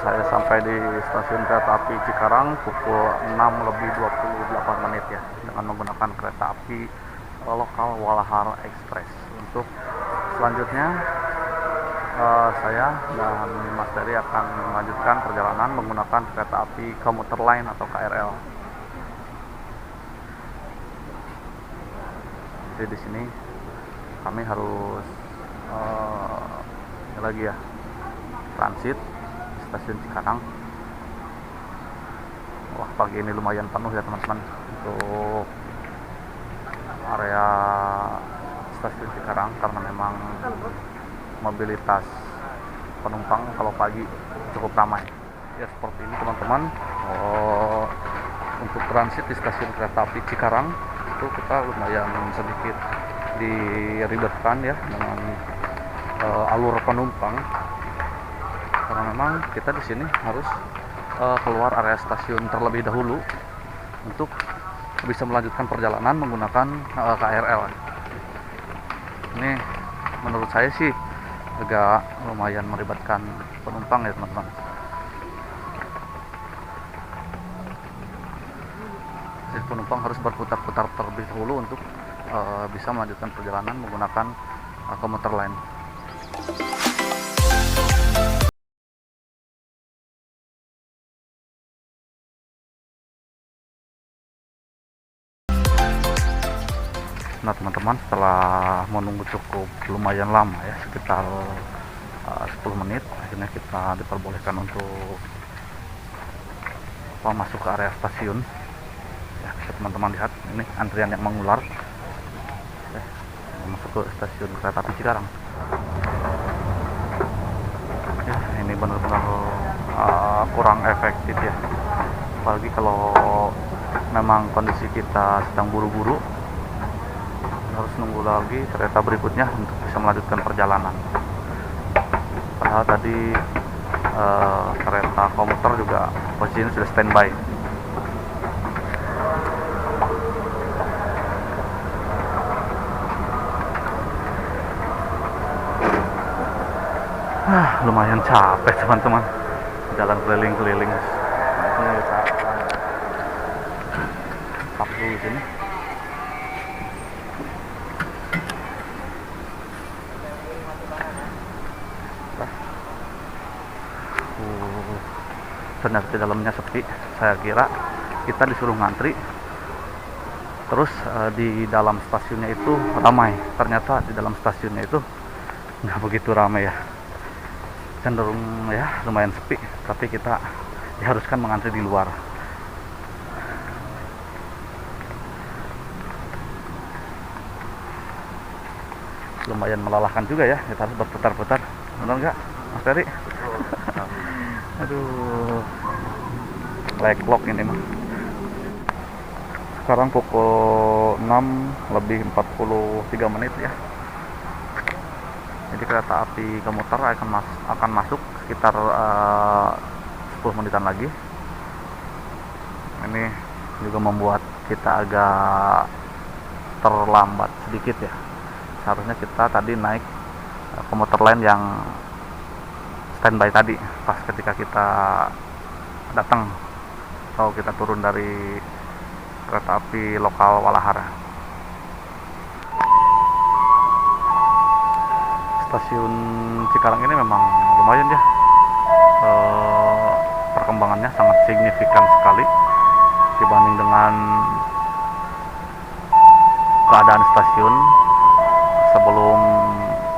saya sampai di stasiun kereta api Cikarang pukul 6:28 ya, dengan menggunakan kereta api lokal Walahar Express. Untuk selanjutnya saya dan Mas Ferry akan melanjutkan perjalanan menggunakan kereta api komuter lain atau KRL. Jadi di sini kami harus lagi ya, transit stasiun Cikarang. Wah, pagi ini lumayan penuh ya teman-teman untuk area stasiun Cikarang, karena memang mobilitas penumpang kalau pagi cukup ramai ya, seperti ini teman-teman. Untuk transit di stasiun kereta api Cikarang itu kita lumayan sedikit diribetkan ya dengan alur penumpang, karena memang kita di sini harus keluar area stasiun terlebih dahulu untuk bisa melanjutkan perjalanan menggunakan KRL. Ini menurut saya sih agak lumayan meribatkan penumpang ya teman-teman. Jadi penumpang harus berputar-putar terlebih dahulu untuk bisa melanjutkan perjalanan menggunakan komuter lain. Nah teman-teman, setelah menunggu cukup lumayan lama ya, sekitar 10 menit, akhirnya kita diperbolehkan untuk masuk ke area stasiun ya. Bisa teman-teman lihat, ini antrian yang mengular ya, masuk ke stasiun kereta api Cikarang ya. Ini benar-benar kurang efektif ya, apalagi kalau memang kondisi kita sedang buru-buru, harus nunggu lagi kereta berikutnya untuk bisa melanjutkan perjalanan. Padahal tadi kereta komuter juga posisinya sudah standby. Lumayan capek teman-teman, jalan keliling-keliling. Ini kita stop dulu sini. Ternyata di dalamnya sepi. Saya kira kita disuruh ngantri, terus di dalam stasiunnya itu ramai. Ternyata di dalam stasiunnya itu nggak begitu ramai ya, cenderung ya lumayan sepi, tapi kita diharuskan mengantri di luar. Lumayan melelahkan juga ya, kita harus berputar-putar. Benar nggak Mas Ferry? Aduh, backlog ini mah. Sekarang pukul 6:43 ya. Jadi kereta api komuter akan masuk sekitar 10 menitan lagi. Ini juga membuat kita agak terlambat sedikit ya. Seharusnya kita tadi naik komuter lain yang standby tadi pas ketika kita datang, atau kita turun dari kereta api lokal Walahar. Stasiun Cikarang ini memang lumayan ya, perkembangannya sangat signifikan sekali dibanding dengan keadaan stasiun sebelum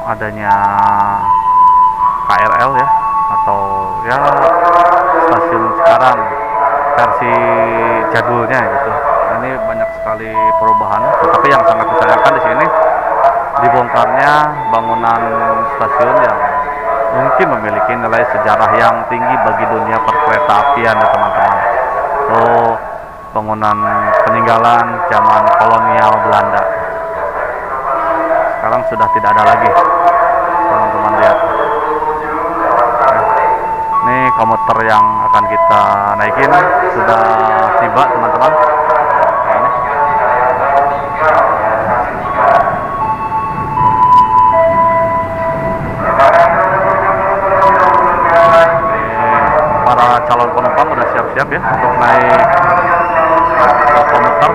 adanya KRL ya, atau ya stasiun Cikarang versi jadulnya gitu. Ini banyak sekali perubahan, tetapi yang sangat disayangkan di sini dibongkarnya bangunan stasiun yang mungkin memiliki nilai sejarah yang tinggi bagi dunia perkereta apian ya teman-teman. Itu bangunan peninggalan zaman kolonial Belanda. Sekarang sudah tidak ada lagi, teman-teman lihat. Ini komuter yang akan kita naikin sudah tiba teman-teman. ya untuk naik komuter.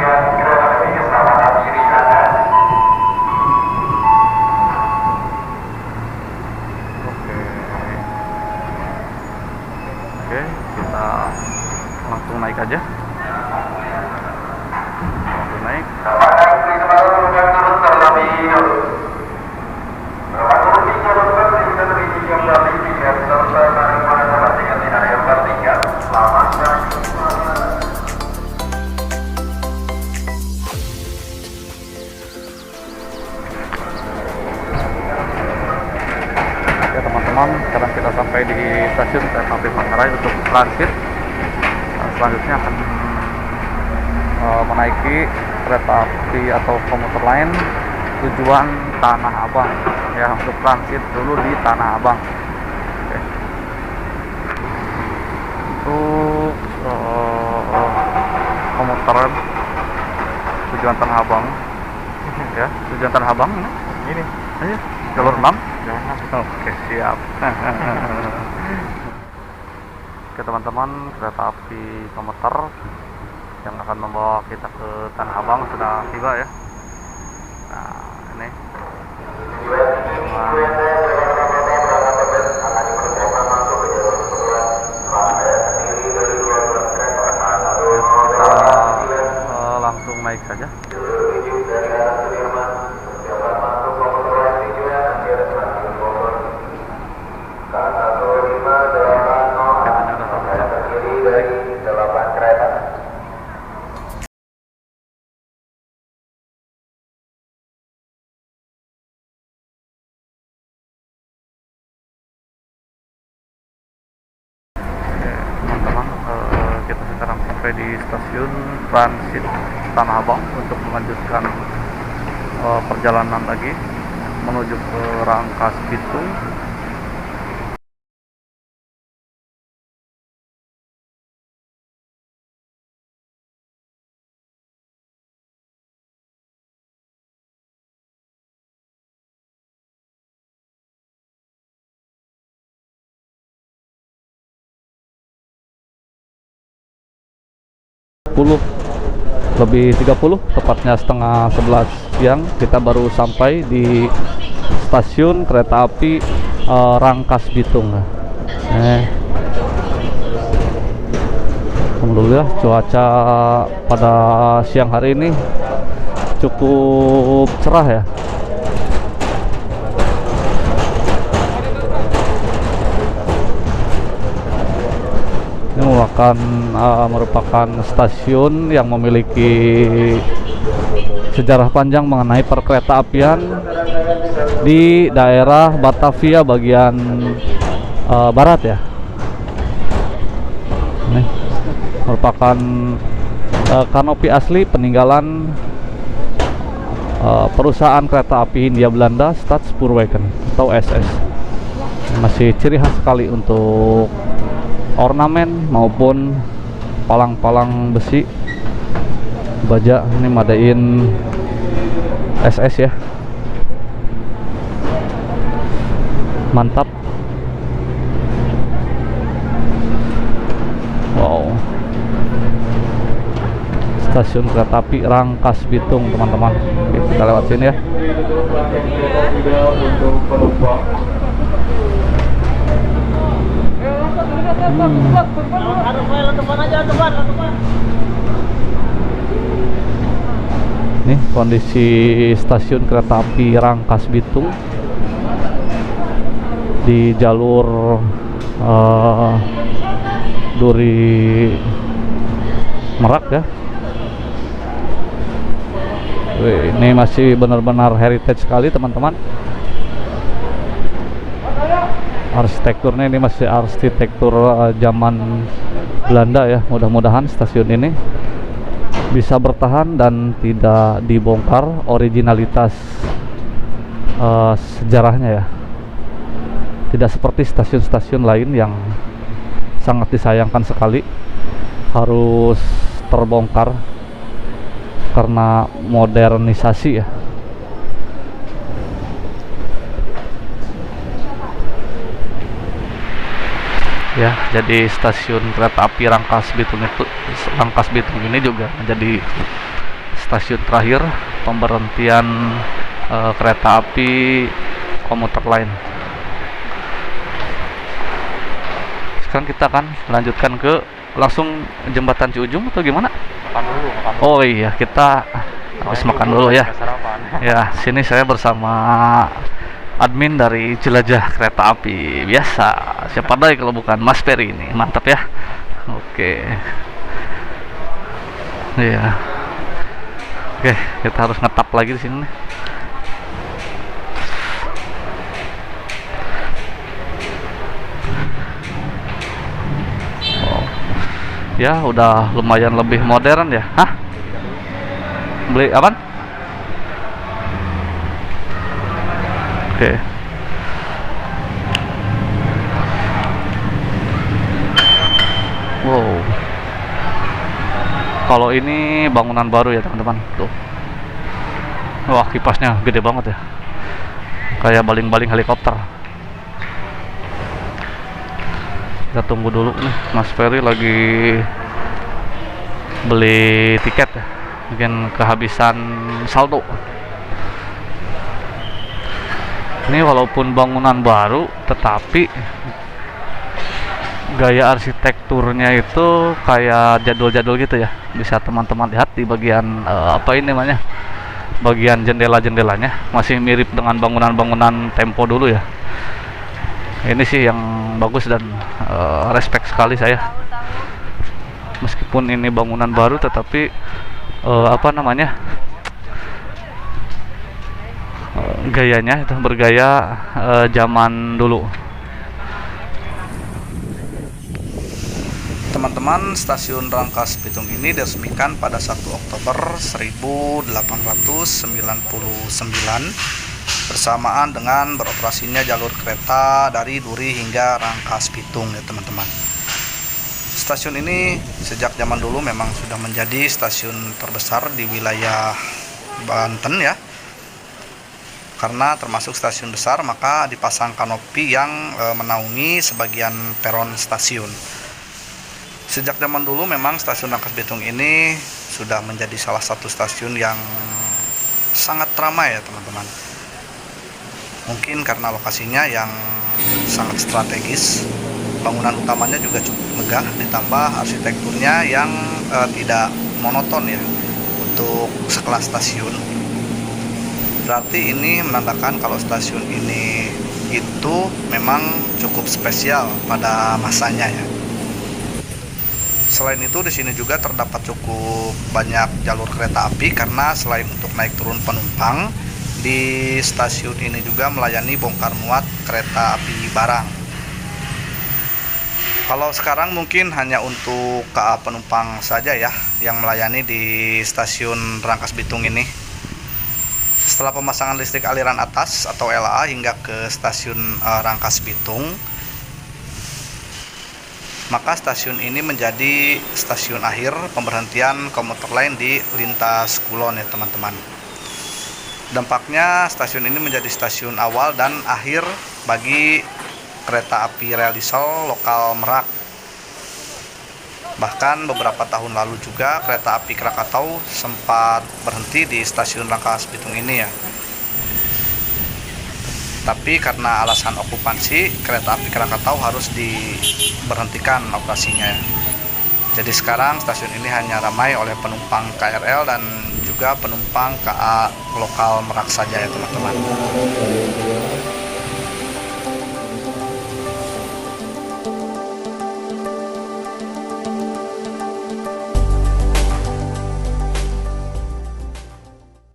Oke, kita langsung naik aja. Langsung naik. Ya teman-teman, sekarang kita sampai di stasiun kereta api Manggarai untuk transit. Selanjutnya akan menaiki kereta api atau komuter lain tujuan Tanah Abang ya, untuk transit dulu di Tanah Abang. Oke. Untuk komuter tujuan Tanah Abang ya, tujuan Tanah Abang ini aja jalur 6. Oke, siap. Oke teman-teman, kereta api komuter yang akan membawa kita ke Tanah Abang sudah tiba ya. Nah ini kita langsung naik saja. Kita sekarang sampai di stasiun transit Tanah Abang untuk melanjutkan perjalanan lagi menuju ke Rangkas Bitung. Lebih 30, tepatnya setengah 11 siang kita baru sampai di stasiun kereta api Rangkas Bitung. Alhamdulillah cuaca pada siang hari ini cukup cerah ya. Ini merupakan stasiun yang memiliki sejarah panjang mengenai perkereta apian di daerah Batavia bagian barat ya. Ini merupakan kanopi asli peninggalan perusahaan kereta api Hindia Belanda Staatspoorwegen atau SS. Masih ciri khas sekali untuk ornamen maupun palang-palang besi baja. Ini madain SS ya, mantap. Wow, stasiun kereta api Rangkas Bitung teman-teman. Kita lewat sini ya. Nih kondisi stasiun kereta api Rangkas Bitung di jalur Duri Merak ya. Ini masih benar-benar heritage sekali teman-teman. Arsitekturnya ini masih arsitektur zaman Belanda ya. Mudah-mudahan stasiun ini bisa bertahan dan tidak dibongkar originalitas sejarahnya ya. Tidak seperti stasiun-stasiun lain yang sangat disayangkan sekali harus terbongkar karena modernisasi ya. ya. Jadi stasiun kereta api Rangkas Bitung ini juga menjadi stasiun terakhir pemberhentian kereta api komuter lain. Sekarang kita akan lanjutkan ke langsung jembatan Ciujung atau gimana? Makan dulu. Oh iya, kita habis makan dulu ya. Ya, sini saya bersama admin dari Jelajah Kereta Api biasa. Siapa lagi kalau bukan Mas Peri ini, mantap ya. Oke. Iya. Oke, kita harus ngetap lagi di sini nih. Oh. Ya, udah lumayan lebih modern ya. Hah? Beli apa? Oke. Wow. Kalau ini bangunan baru ya teman-teman. Tuh. Wah, kipasnya gede banget ya. Kayak baling-baling helikopter. Kita tunggu dulu nih. Mas Ferry lagi beli tiket ya. Mungkin kehabisan saldo. Ini walaupun bangunan baru, tetapi gaya arsitekturnya itu kayak jadul-jadul gitu ya. Bisa teman-teman lihat di bagian apa ini namanya, bagian jendela-jendelanya masih mirip dengan bangunan-bangunan tempo dulu ya. Ini sih yang bagus dan respect sekali saya. Meskipun ini bangunan baru, tetapi apa namanya, gayanya itu bergaya zaman dulu. Teman-teman, stasiun Rangkas Bitung ini diresmikan pada 1 Oktober 1899 bersamaan dengan beroperasinya jalur kereta dari Duri hingga Rangkas Bitung ya teman-teman. Stasiun ini sejak zaman dulu memang sudah menjadi stasiun terbesar di wilayah Banten ya. Karena termasuk stasiun besar, maka dipasang kanopi yang menaungi sebagian peron stasiun. Sejak zaman dulu memang stasiun Rangkas Bitung ini sudah menjadi salah satu stasiun yang sangat ramai ya teman-teman. Mungkin karena lokasinya yang sangat strategis, bangunan utamanya juga cukup megah, ditambah arsitekturnya yang tidak monoton ya untuk sekelas stasiun. Berarti ini menandakan kalau stasiun ini itu memang cukup spesial pada masanya ya. Selain itu di sini juga terdapat cukup banyak jalur kereta api karena selain untuk naik turun penumpang, di stasiun ini juga melayani bongkar muat kereta api barang. Kalau sekarang mungkin hanya untuk KA penumpang saja ya yang melayani di stasiun Rangkas Bitung ini. Setelah pemasangan listrik aliran atas atau LA hingga ke stasiun Rangkas Bitung, maka stasiun ini menjadi stasiun akhir pemberhentian komuter lain di lintas kulon ya teman-teman. Dampaknya stasiun ini menjadi stasiun awal dan akhir bagi kereta api rel diesel lokal Merak. Bahkan beberapa tahun lalu juga kereta api Krakatau sempat berhenti di stasiun Rangkas Bitung ini ya. Tapi karena alasan okupansi, kereta api Krakatau harus diberhentikan operasinya. Jadi sekarang stasiun ini hanya ramai oleh penumpang KRL dan juga penumpang KA lokal Merak saja ya teman-teman.